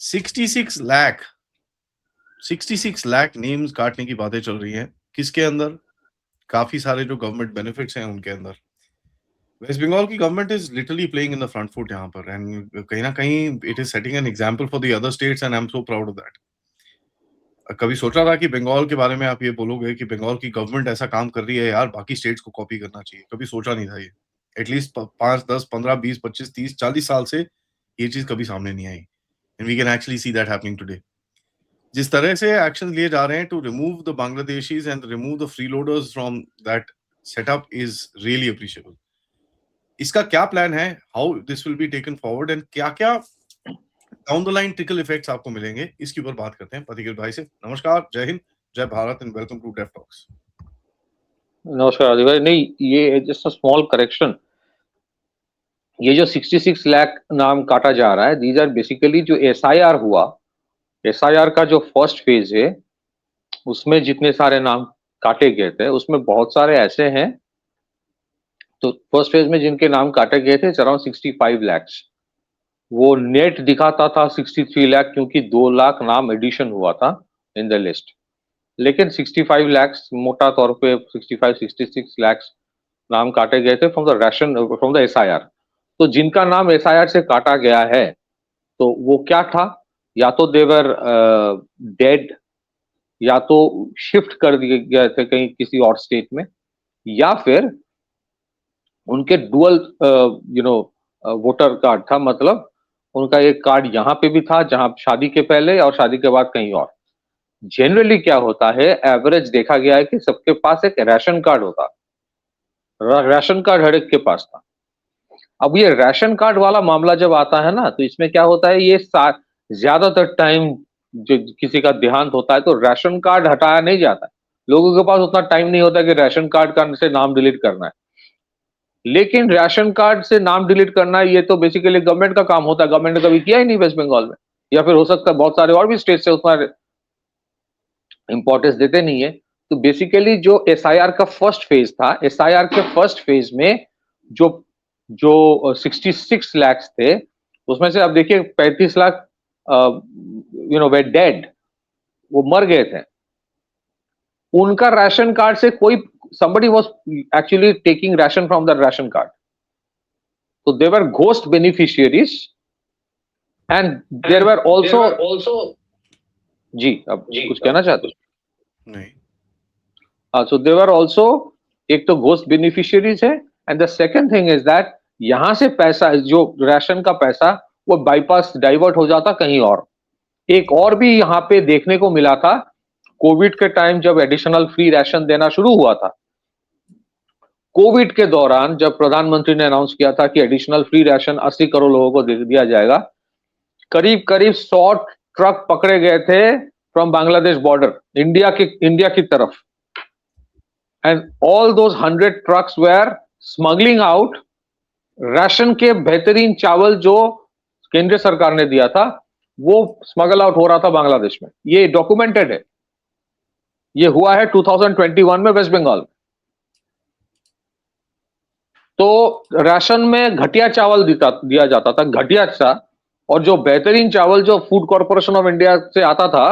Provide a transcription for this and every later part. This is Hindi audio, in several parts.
66 लाख 66 लाख नेम्स काटने की बातें चल रही हैं। किसके अंदर? काफी सारे जो गवर्नमेंट बेनिफिट्स हैं उनके अंदर। वेस्ट बंगाल की government is literally playing in the front foot यहाँ पर, एंड कहीं ना कहीं it is setting an example for the other states, and I am so proud of that. कभी सोचा था कि बंगाल के बारे में आप ये बोलोगे कि बंगाल की गवर्नमेंट ऐसा काम कर रही है यार, बाकी स्टेट्स को कॉपी करना चाहिए? कभी सोचा नहीं था ये। एटलीस्ट 5, 10, 15, 20, 25, 30, 40 साल से ये चीज कभी सामने नहीं आई, and we can actually see that happening today. जिस तरह से एक्शन लिए जा रहे हैं to remove the Bangladeshis and remove the freeloaders from that setup is really appreciable. इसका क्या प्लान है, how this will be taken forward, and क्या क्या down the line trickle effects आपको मिलेंगे, इसके ऊपर बात करते हैं पथिकेत भाई से। नमस्कार, जय हिंद, जय Bharat, and welcome to Def Talks. नमस्कार आदित्य भाई। नहीं, ये जस्ट अ स्मॉल करेक्शन। ये जो 66 लाख नाम काटा जा रहा है, दीज आर बेसिकली जो एसआईआर हुआ, एसआईआर का जो फर्स्ट फेज है उसमें जितने सारे नाम काटे गए थे उसमें बहुत सारे ऐसे हैं। तो फर्स्ट फेज में जिनके नाम काटे गए थे अराउंड 65 लैक्स। वो नेट दिखाता था 63 लाख, क्योंकि 2 लाख नाम एडिशन हुआ था इन द लिस्ट। लेकिन 65 लैक्स मोटा तौर पे 66 लैक्स नाम काटे गए थे फ्रॉम द एसआईआर। तो जिनका नाम एसआईआर से काटा गया है तो वो क्या था, या तो देवर डेड, या तो शिफ्ट कर दिए गए थे कहीं किसी और स्टेट में, या फिर उनके डुअल वोटर कार्ड था। मतलब उनका एक कार्ड यहाँ पे भी था जहां शादी के पहले और शादी के बाद कहीं और। जनरली क्या होता है, एवरेज देखा गया है कि सबके पास एक राशन कार्ड होता, राशन कार्ड हर एक के पास था। अब ये राशन कार्ड वाला मामला जब आता है ना, तो इसमें क्या होता है, ये ज्यादातर टाइम जो किसी का देहांत होता है तो राशन कार्ड हटाया नहीं जाता। लोगों के पास उतना टाइम नहीं होता कि राशन कार्ड का से नाम डिलीट करना है। लेकिन राशन कार्ड से नाम डिलीट करना, ये तो बेसिकली गवर्नमेंट का काम होता है। गवर्नमेंट ने कभी किया ही नहीं वेस्ट बंगाल में, या फिर हो सकता है बहुत सारे और भी स्टेट से उतना इंपॉर्टेंस देते नहीं है। तो बेसिकली जो एसआईआर का फर्स्ट फेज था, एसआईआर के फर्स्ट फेज में जो जो 66 लाख थे, उसमें से अब देखिए 35 लाख वे डेड, वो मर गए थे। उनका राशन कार्ड से कोई somebody was actually taking ration from the ration card, so they were ghost beneficiaries, and there were also जी, अब कुछ कहना चाहते हो? नहीं। so they were also, एक तो घोस्ट बेनिफिशियरीज है, and the second thing is that यहां से पैसा, जो राशन का पैसा, वो बाईपास डाइवर्ट हो जाता कहीं और। एक और भी यहाँ पे देखने को मिला था, कोविड के टाइम जब एडिशनल फ्री राशन देना शुरू हुआ था, कोविड के दौरान जब प्रधानमंत्री ने अनाउंस किया था कि एडिशनल फ्री राशन 80 करोड़ लोगों को दे दिया जाएगा, करीब करीब 100 ट्रक पकड़े गए थे फ्रॉम बांग्लादेश बॉर्डर इंडिया की तरफ, and all those 100 trucks were smuggling out ration के बेहतरीन चावल जो केंद्र सरकार ने दिया था, वो स्मगल आउट हो रहा था बांग्लादेश में। ये डॉक्यूमेंटेड है, ये हुआ है 2021 में वेस्ट बंगाल। तो राशन में घटिया चावल दिया जाता था, घटिया सा, और जो बेहतरीन चावल जो फूड कॉर्पोरेशन ऑफ इंडिया से आता था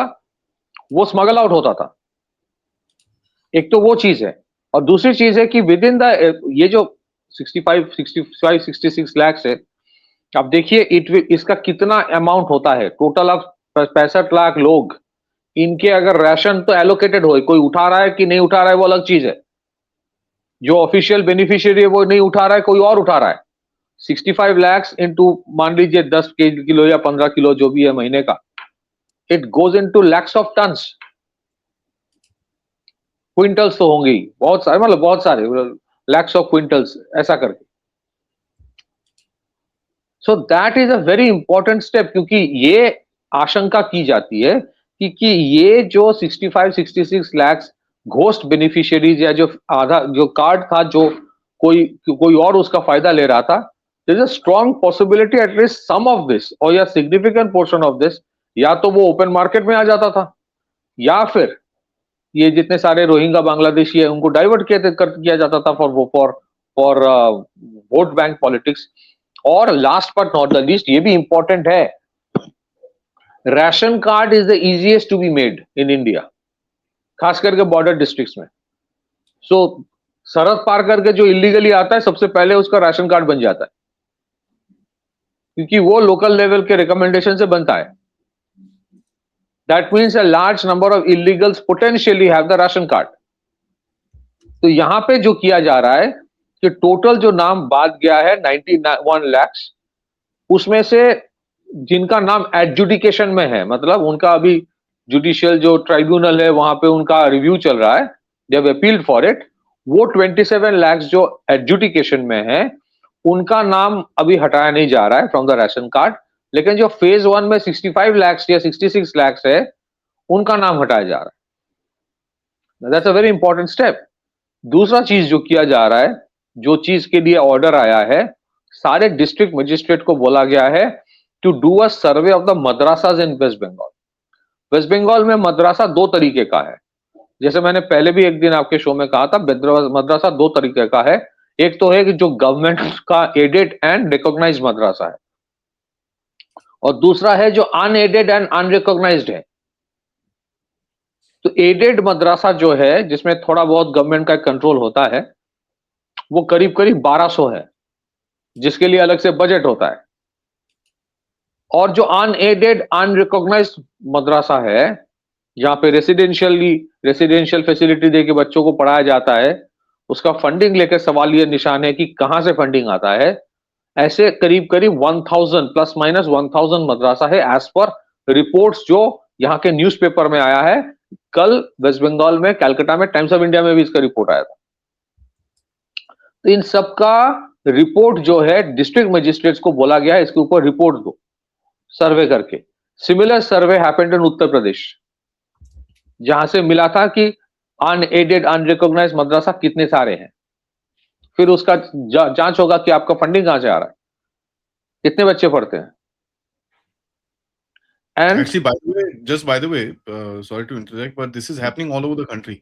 वो स्मगल आउट होता था। एक तो वो चीज है, और दूसरी चीज है कि विद इन द ये जो 66 लाख है, अब देखिए इसका कितना अमाउंट होता है। टोटल ऑफ 65 लाख लोग, इनके अगर राशन तो एलोकेटेड हो, कोई उठा रहा है कि नहीं उठा रहा है वो अलग चीज है। जो ऑफिशियल बेनिफिशियरी है वो नहीं उठा रहा है, कोई और उठा रहा है। 65 लाख इंटू मान लीजिए 10 किलो या 15 किलो जो भी है महीने का, it goes into lakhs of tons. Quintals तो होंगे ही, बहुत सारे, मतलब बहुत सारे लैक्स ऑफ क्विंटल्स ऐसा करके। So that is a very important step, क्योंकि ये आशंका की जाती है कि ये जो 65-66 लाख घोस्ट बेनिफिशियरीज, या जो आधा जो कार्ड था जो कोई और उसका फायदा ले रहा था, there is a strong possibility at least some of this, और या सिग्निफिकेंट पोर्शन ऑफ दिस, या तो वो ओपन मार्केट में आ जाता था, या फिर ये जितने सारे रोहिंग्या बांग्लादेशी है उनको डाइवर्ट किया जाता था फॉर वोट बैंक पॉलिटिक्स। और last but not the least, ये भी इंपॉर्टेंट है, ration card is the easiest to be made in India, खास करके बॉर्डर डिस्ट्रिक्ट्स में। सो सरहद पार करके जो इलीगली आता है, सबसे पहले उसका राशन कार्ड बन जाता है, क्योंकि वो लोकल लेवल के रिकमेंडेशन से बनता है। That means a large number of illegals potentially have the ration card. तो यहां पे जो किया जा रहा है कि टोटल जो नाम बात गया है 91 lakhs, उसमें से जिनका नाम एडजुडिकेशन में है, मतलब उनका अभी जुडिशियल जो ट्राइब्यूनल है वहां पे उनका रिव्यू चल रहा है, they have appealed for it, वो 27 lakhs जो एडजुडिकेशन में है उनका नाम अभी हटाया नहीं जा रहा है फ्रॉम द राशन कार्ड। लेकिन जो फेज 1 में 65 lakhs या 66 lakhs है उनका नाम हटाया जा रहा है। That's a very important step. दूसरा चीज जो किया जा रहा है, जो चीज के लिए ऑर्डर आया है, सारे डिस्ट्रिक्ट मजिस्ट्रेट को बोला गया है to do a survey of the madrasas in West Bengal. West Bengal में मद्रासा दो तरीके का है, जैसे मैंने पहले भी एक दिन आपके शो में कहा था, मद्रासा दो तरीके का है। एक तो है कि जो गवर्नमेंट का एडेड एंड रिकॉग्नाइज्ड मद्रासा है, और दूसरा है जो अनएडेड एंड अनरिकॉग्नाइज्ड है। तो एडेड मद्रासा जो है, जिसमें थोड़ा बहुत गवर्नमेंट का कंट्रोल होता है, वो करीब करीब 1200 है, जिसके लिए अलग से बजट होता है। और जो अनएडेड अनरिकॉग्नाइज्ड मद्रासा है, जहां पे रेसिडेंशियल फैसिलिटी देके बच्चों को पढ़ाया जाता है, उसका फंडिंग लेकर सवाल ये निशान है कि कहां से फंडिंग आता है। ऐसे करीब करीब 1000 प्लस माइनस 1000 मद्रासा है, एज पर रिपोर्ट्स जो यहाँ के न्यूज़पेपर में आया है। कल वेस्ट बंगाल में, कलकत्ता में, टाइम्स ऑफ इंडिया में भी इसका रिपोर्ट आया था। तो इन सबका रिपोर्ट जो है डिस्ट्रिक्ट मजिस्ट्रेट्स को बोला गया है, इसके ऊपर रिपोर्ट दो सर्वे करके। Similar survey happened in Uttar Pradesh, जहां से मिला था कि अनएडेड अनरिकॉग्नाइज्ड मद्रासा कितने सारे हैं। फिर उसका जांच होगा कि आपका फंडिंग कहां से आ रहा है, कितने बच्चे पढ़ते हैं। And Actually, by the way, sorry to interject, but this is happening all over the country.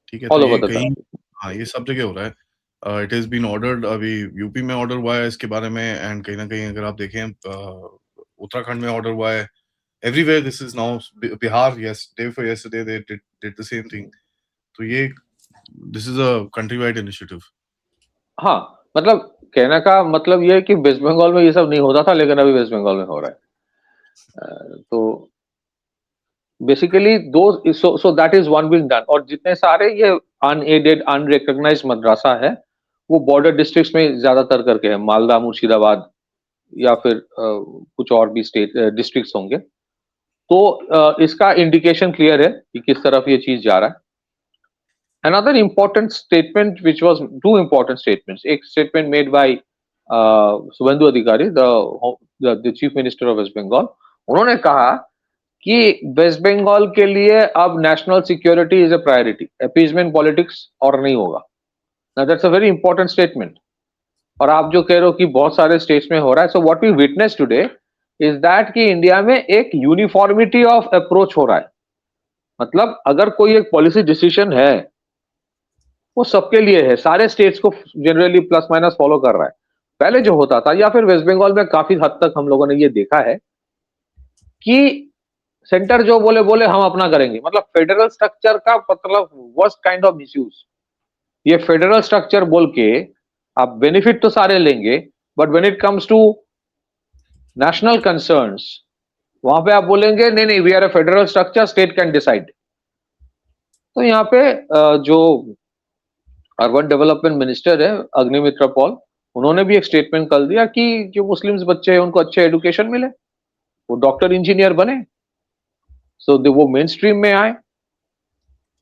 ठीक है, तो ऑल ये ओवर द कहीं, कंट्री। हाँ, ये सब जगह हो रहा है। इट हैज बीन ऑर्डर्ड, अभी यूपी में ऑर्डर हुआ है इसके बारे में, एंड कहीं ना कहीं अगर आप देखें उत्तराखंड में ऑर्डर हुआ है। Everywhere this is now, Bihar, yes, day for yesterday they did the same thing. तो ये, this is a country wide initiative. हाँ, मतलब कहने का मतलब ये है कि वेस्ट बंगाल में ये सब नहीं होता था, लेकिन अभी वेस्ट बंगाल में हो रहा है। तो बेसिकली दो, so that is one being done. और जितने सारे ये अनएडेड अनरिकॉग्नाइज्ड मद्रासा है, वो बॉर्डर डिस्ट्रिक्ट्स में ज्यादातर करके है, मालदा, मुर्शिदाबाद, या फिर कुछ और भी स्टेट डिस्ट्रिक्ट्स होंगे। तो इसका इंडिकेशन क्लियर है कि किस तरफ ये चीज जा रहा है। Another important statement, which was two important statements. एक statement made by Subhendu Adhikari, the Chief Minister of West Bengal. उन्होंने कहा कि वेस्ट बंगाल के लिए अब national security is a priority, appeasement politics और नहीं होगा। Now that's a very important statement. और आप जो कह रहे हो कि बहुत सारे स्टेट्स में हो रहा है, so what we witness today is that कि इंडिया में एक यूनिफॉर्मिटी ऑफ अप्रोच हो रहा है। मतलब अगर कोई एक पॉलिसी डिसीजन है, वो सबके लिए है, सारे स्टेट्स को जनरली प्लस माइनस फॉलो कर रहा है। पहले जो होता था, या फिर वेस्ट बंगाल में काफी हद तक हम लोगों ने ये देखा है कि सेंटर जो बोले बोले हम अपना करेंगे, मतलब फेडरल स्ट्रक्चर का मतलब वर्स्ट काइंड ऑफ मिसयूज। ये फेडरल स्ट्रक्चर बोल के आप बेनिफिट तो सारे लेंगे, but when it comes to national concerns, वहां पे आप बोलेंगे नहीं नहीं, we are a federal structure, state can decide. तो यहाँ पे जो अर्बन डेवलपमेंट मिनिस्टर है अग्निमित्रा पॉल, उन्होंने भी एक स्टेटमेंट कल दिया कि जो मुस्लिम्स बच्चे हैं उनको अच्छे एजुकेशन मिले, वो डॉक्टर इंजीनियर बने, सो वो मेन स्ट्रीम में आए।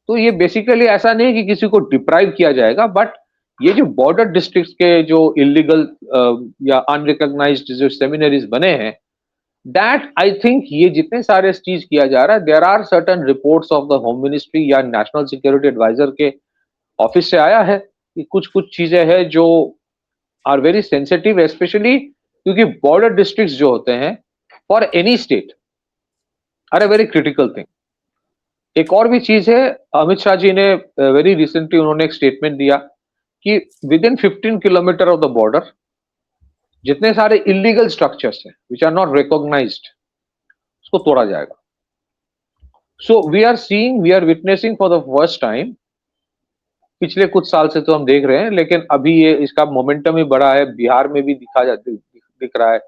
तो ये बेसिकली ऐसा नहीं है कि किसी को डिप्राइव किया जाएगा, बट ये जो बॉर्डर डिस्ट्रिक्ट्स के जो इलीगल या अनरिकॉग्नाइज्ड जो सेमिनरीज बने हैं, दैट आई थिंक ये जितने सारे चीज किया जा रहा है, there are certain reports of the home ministry या नेशनल सिक्योरिटी एडवाइजर के ऑफिस से आया है कि कुछ कुछ चीजें हैं जो आर वेरी सेंसिटिव, स्पेशली क्योंकि बॉर्डर डिस्ट्रिक्ट्स जो होते हैं for any state are a very critical thing. एक और भी चीज है, अमित शाह जी ने वेरी रिसेंटली उन्होंने एक स्टेटमेंट दिया कि with in 15 kilometre of the border जितने सारे इलीगल स्ट्रक्चर्स हैं विच आर नॉट रिकॉग्नाइज्ड, उसको तोड़ा जाएगा. So we are witnessing for the first time, पिछले कुछ साल से तो हम देख रहे हैं, लेकिन अभी ये इसका मोमेंटम ही बड़ा है. बिहार में भी दिख रहा है.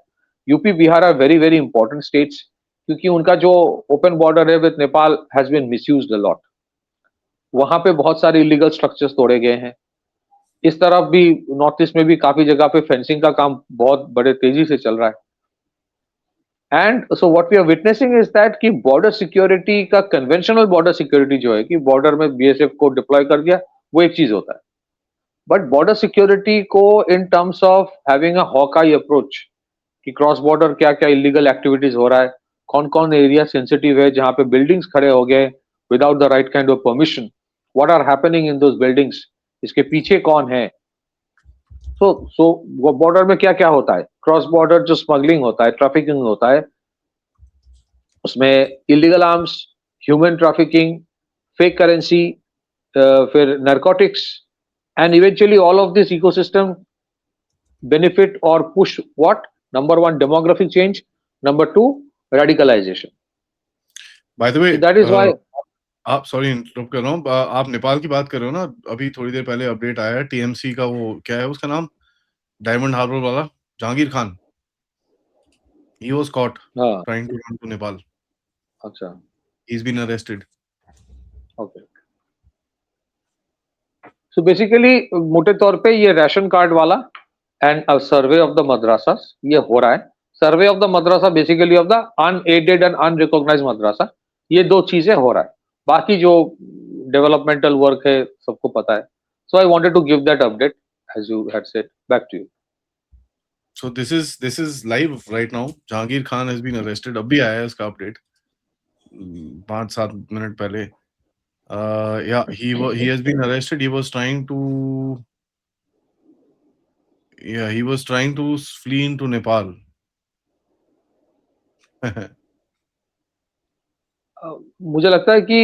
UP Bihar are very very important states, क्योंकि उनका जो ओपन बॉर्डर है with Nepal has been misused a lot. वहां पे बहुत सारे इलीगल स्ट्रक्चर्स तोड़े गए हैं. इस तरफ भी नॉर्थ ईस्ट में भी काफी जगह पे फेंसिंग का काम बहुत बड़े तेजी से चल रहा है. And so what we are witnessing is that कि बॉर्डर सिक्योरिटी का कन्वेंशनल बॉर्डर सिक्योरिटी जो है कि बॉर्डर में बीएसएफ को डिप्लॉय कर दिया, वो एक चीज होता है. बट बॉर्डर सिक्योरिटी को in terms of having a hawk eye approach कि क्रॉस बॉर्डर क्या क्या इलीगल एक्टिविटीज हो रहा है, कौन कौन एरिया सेंसिटिव है जहां पे बिल्डिंग्स खड़े हो गए without the right kind of permission, what are happening in those buildings, इसके पीछे कौन है. सो बॉर्डर में क्या क्या होता है, क्रॉस बॉर्डर जो स्मगलिंग होता है, ट्रैफिकिंग होता है, उसमें illegal arms, human trafficking, fake currency, फिर narcotics, and eventually all of this ecosystem benefit or push what? Number one, demographic change. Number two, radicalization. By the way, So that is why आप सॉरी इंटरप्ट कर रहा हूँ, आप नेपाल की बात कर रहे हो ना. अभी थोड़ी देर पहले अपडेट आया टीएमसी का, वो क्या है उसका नाम, डायमंड हार्बर वाला Jahangir Khan. He was caught हाँ, trying to run to Nepal. अच्छा, He's been arrested. okay. So basically मोटे तौर पे ये राशन कार्ड वाला एंड सर्वे ऑफ द मद्रासास ये हो रहा है. सर्वे of the madrasa basically of the unaided and unrecognised madrasa, ये दो चीजें हो रहा है. बाकी जो डेवलपमेंटल वर्क है सबको पता है. So I wanted to give that update as you had said. Back to you. So this is live right now. Jahangir Khan has been arrested. अभी आया है इसका अपडेट 5-7 मिनट पहले. Yeah, he has been arrested. He was trying to flee into Nepal. मुझे लगता है कि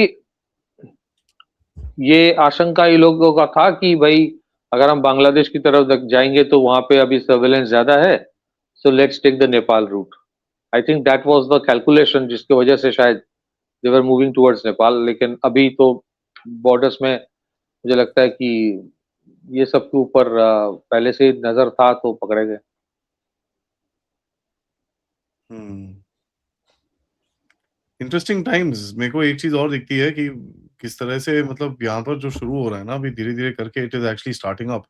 ये आशंका ये लोगों का था कि भाई अगर हम बांग्लादेश की तरफ जाएंगे तो वहां पे अभी सर्वेलेंस ज्यादा है, so let's take the Nepal route. I think that was the calculation जिसकी वजह से शायद they were moving towards Nepal. लेकिन अभी तो बॉर्डर्स में मुझे लगता है कि ये सब के ऊपर पहले से नजर था तो पकड़े गए. Interesting times. मेरे को एक चीज और दिखती है कि किस तरह से मतलब यहाँ पर जो शुरू हो रहा है ना अभी धीरे धीरे करके, it is actually starting up.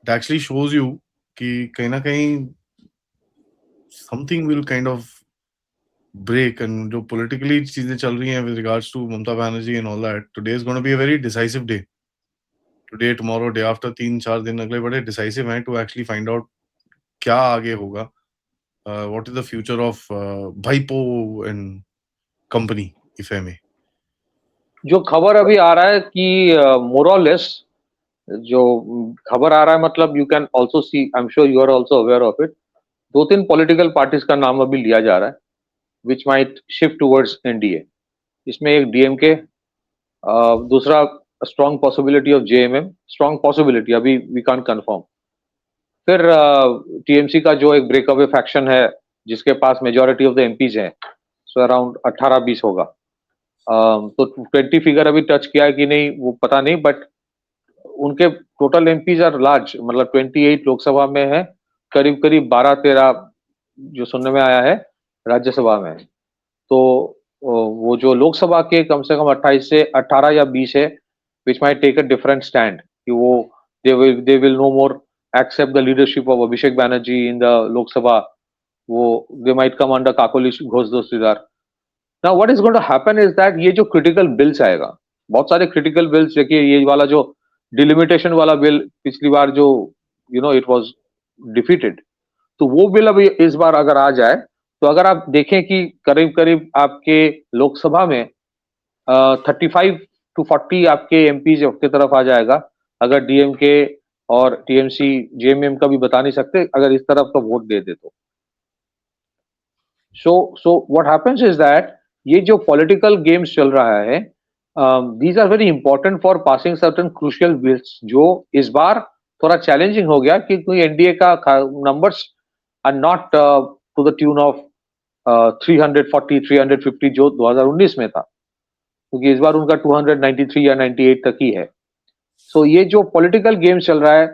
It actually shows you कि कहीं ना कहीं something will kind of break. And जो पॉलिटिकली चीजें चल रही हैं with regards to Mamata Banerjee and all that, today is gonna be a very decisive day. Today, tomorrow, day after, 3-4 दिन अगले बड़े डिसाइसिव हैं टू एक्चुअली फाइंड आउट क्या आगे होगा. What is the future of Bhaipo and company, if I may. जो खबर अभी आ रहा है कि मोरलेस जो खबर आ रहा है, मतलब you can also see, I am sure you are also aware of it, 2-3 political parties का नाम अभी लिया जा रहा है which might shift towards NDA. इसमें एक डीएमके, दूसरा strong possibility of JMM, strong possibility, अभी वी कांट कंफर्म. फिर टीएमसी का जो एक ब्रेकअवे फैक्शन है जिसके पास मेजॉरिटी ऑफ द एमपीज हैं, सो अराउंड 18-20 होगा. तो 20 फिगर अभी टच किया है कि नहीं वो पता नहीं, बट उनके टोटल एमपीज आर लार्ज, मतलब 28 लोकसभा में है, करीब करीब 12-13 जो सुनने में आया है राज्यसभा में. तो वो जो लोकसभा के कम से कम 28 से 18 या 20 है which might take a different stand कि वो they will no more accept the leadership of Abhishek Banerjee in the Lok Sabha. वो they might come under Kakoli Ghosh Dosdar. Now what is going to happen is that ये जो critical bills आएगा, बहुत सारे critical bills, देखिए ये वाला जो delimitation वाला बिल पिछली बार जो it was defeated, तो वो बिल अभी इस बार अगर आ जाए तो अगर आप देखें कि करीब करीब आपके लोकसभा में 35-40 आपके एमपीज की तरफ आ जाएगा. अगर डीएमके और टीएमसी जेएमएम का भी बता नहीं सकते, अगर इस तरफ तो वोट दे दे तो. So what happens is that ये जो पॉलिटिकल गेम्स चल रहा है, these are very important for passing certain crucial bills, जो इस बार थोड़ा चैलेंजिंग हो गया क्योंकि एनडीए का numbers are not to the tune of 340 350 जो 2019 में था, क्योंकि इस बार उनका 293 या 98 तक ही है। सो ये जो पॉलिटिकल गेम चल रहा है,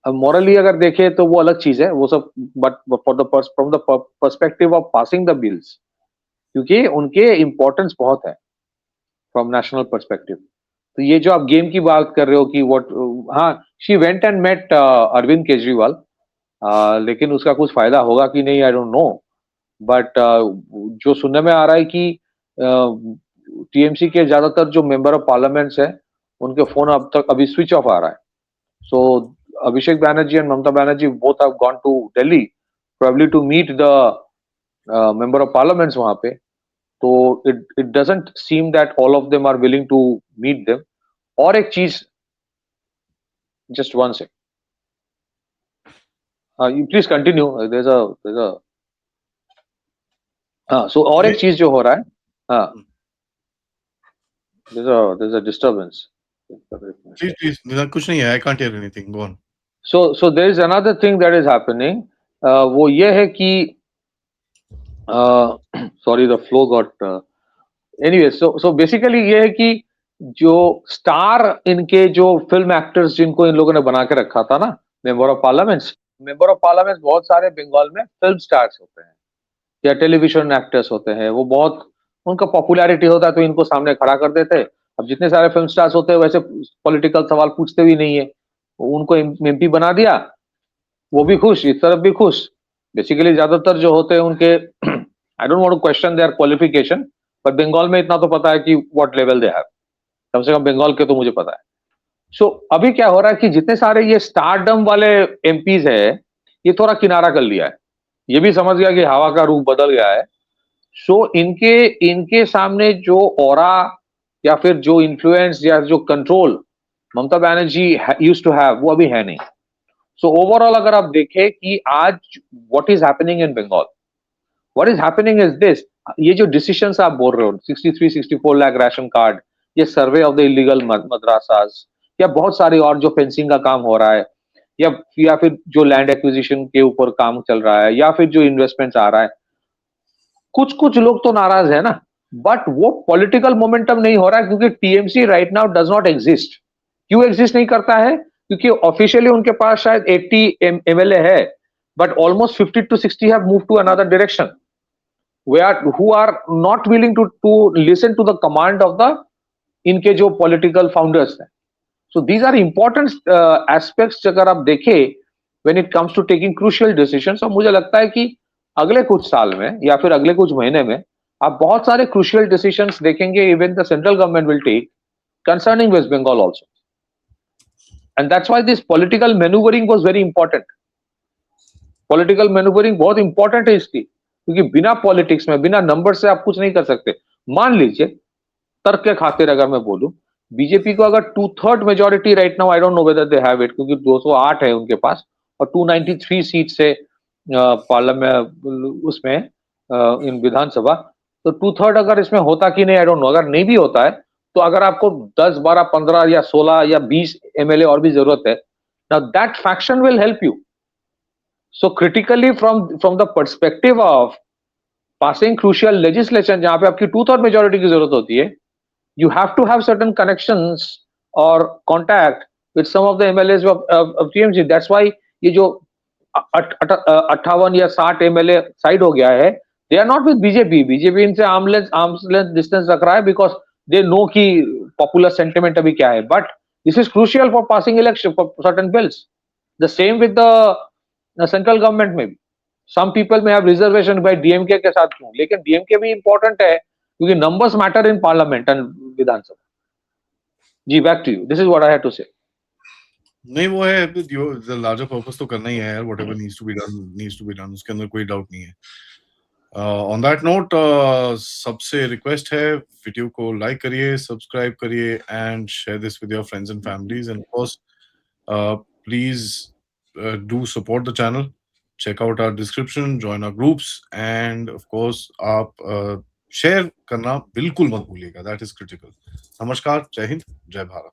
मॉरली अगर देखें तो वो अलग चीज है वो सब, but from the perspective of passing the bills, क्योंकि उनके इम्पोर्टेंस बहुत है फ्रॉम नेशनल पर्सपेक्टिव। तो ये जो आप गेम की बात कर रहे हो कि व्हाट, हाँ, she went and met Arvind Kejriwal, लेकिन उसका कुछ फायदा होगा कि नहीं, आई डोंट नो, बट जो सुनने में आ रहा है कि टीएमसी के ज्यादातर जो मेंबर ऑफ पार्लियामेंट्स है उनके फोन अब तक अभी स्विच ऑफ आ रहा है। So Abhishek Banerjee and Mamata Banerjee both have gone to Delhi probably to meet the member of parliaments वहां पे। तो it doesn't seem that all of them are willing to meet them. और एक चीज, just one second, you please continue. There's a हाँ, so और एक चीज जो हो रहा है, हाँ, there's a disturbance. Please, कुछ नहीं है, I can't hear anything. Go on. So there is another thing that is happening. वो ये है कि sorry, the flow got anyway. So basically ये है कि जो स्टार इनके जो फिल्म एक्टर्स जिनको इन लोगों ने बना के रखा था ना, मेंबर ऑफ पार्लियामेंट्स बहुत सारे बंगाल में फिल्म स्टार्स होते हैं या टेलीविजन एक्टर्स होते हैं। वो बहुत, उनका पॉपुलैरिटी होता है तो इनको सामने खड़ा कर देते हैं। अब जितने सारे फिल्म स्टार्स होते हैं वैसे पॉलिटिकल सवाल पूछते भी नहीं है, उनको एमपी बना दिया, वो भी खुश, इस तरफ भी खुश। बेसिकली ज्यादातर जो होते हैं उनके I don't want to question their qualification, पर बंगाल में इतना तो पता है कि व्हाट लेवल दे हैव, कम से कम बंगाल के तो मुझे पता है। सो अभी क्या हो रहा है कि जितने सारे ये स्टारडम वाले एमपीज है, ये थोड़ा किनारा कर लिया है, ये भी समझ गया कि हवा का रुख बदल गया है। सो इनके सामने जो ऑरा या फिर जो इन्फ्लुएंस या जो control Mamata Banerjee used to have, वो अभी है नहीं। सो ओवरऑल अगर आप देखें कि आज what is happening in Bengal, what is happening is this, ये जो डिसीजंस आप बोल रहे हो, 63-64 लाख राशन कार्ड, ये सर्वे ऑफ द इलीगल मदरासास, या बहुत सारे और जो फेंसिंग का काम हो रहा है, या फिर जो लैंड एक्विजिशन के ऊपर काम चल रहा है, या फिर जो इन्वेस्टमेंट्स आ रहा है, कुछ कुछ लोग तो नाराज है ना, बट वो पॉलिटिकल मोमेंटम नहीं हो रहा है क्योंकि TMC right now does not exist. क्यों एग्जिस्ट नहीं करता है? क्योंकि ऑफिशियली उनके पास शायद 80 एमएलए है, but almost 50 to 60 have move to another direction, who are not willing to listen to the command of the इनके जो पॉलिटिकल फाउंडर्स हैं। So these are important aspects अगर आप देखें when it comes to taking crucial decisions. और मुझे लगता है कि अगले कुछ साल में या फिर अगले कुछ महीने में आप बहुत सारे क्रूशियल डिसीजंस देखेंगे, even the central government will take concerning West Bengal also, and that's why this political manoeuvring was very important. Political manoeuvring बहुत इंपॉर्टेंट है इसकी, क्योंकि बिना पॉलिटिक्स में, बिना नंबर से आप कुछ नहीं कर सकते। मान लीजिए तर्क के खातिर अगर मैं बोलूं, बीजेपी को अगर 2/3 majority right now, I don't know whether they have it, क्योंकि 208 है उनके पास और 293 सीट से पार्लियामेंट उसमें इन विधानसभा, तो 2/3 अगर इसमें होता कि नहीं, आई डोंट नो। अगर नहीं भी होता है तो अगर आपको 10, 12, 15 या 16 या 20 एमएलए और भी जरूरत है, now that faction will help you. So critically from the perspective of passing crucial legislation, जहां पे आपकी 2/3 मेजोरिटी की जरूरत होती है, you have to have certain connections or contact with some of the MLAs of TMC. That's why ये जो 58 या 60 MLA साइड हो गया है, they are not with BJP. BJP इनसे arm's length distance रख रहा है because they know कि popular sentiment अभी क्या है. But this is crucial for passing election for certain bills. The same with the central government में भी. Some people may have reservation by DMK के साथ क्यों, लेकिन DMK भी important है क्योंकि numbers matter in parliament and Vidhan Sabha. जी, back to you, this is what I had to say. नहीं, वो है the larger purpose तो करना ही है यार, whatever needs to be done, उसके अंदर कोई डाउट नहीं है। On that note, सबसे रिक्वेस्ट है, वीडियो को लाइक करिए, सब्सक्राइब करिए and share this with your friends and families, and of course please do support the channel, check out our description, join our groups, and of course आप शेयर करना बिल्कुल मत भूलिएगा, दैट इज क्रिटिकल। नमस्कार, जय हिंद, जय भारत।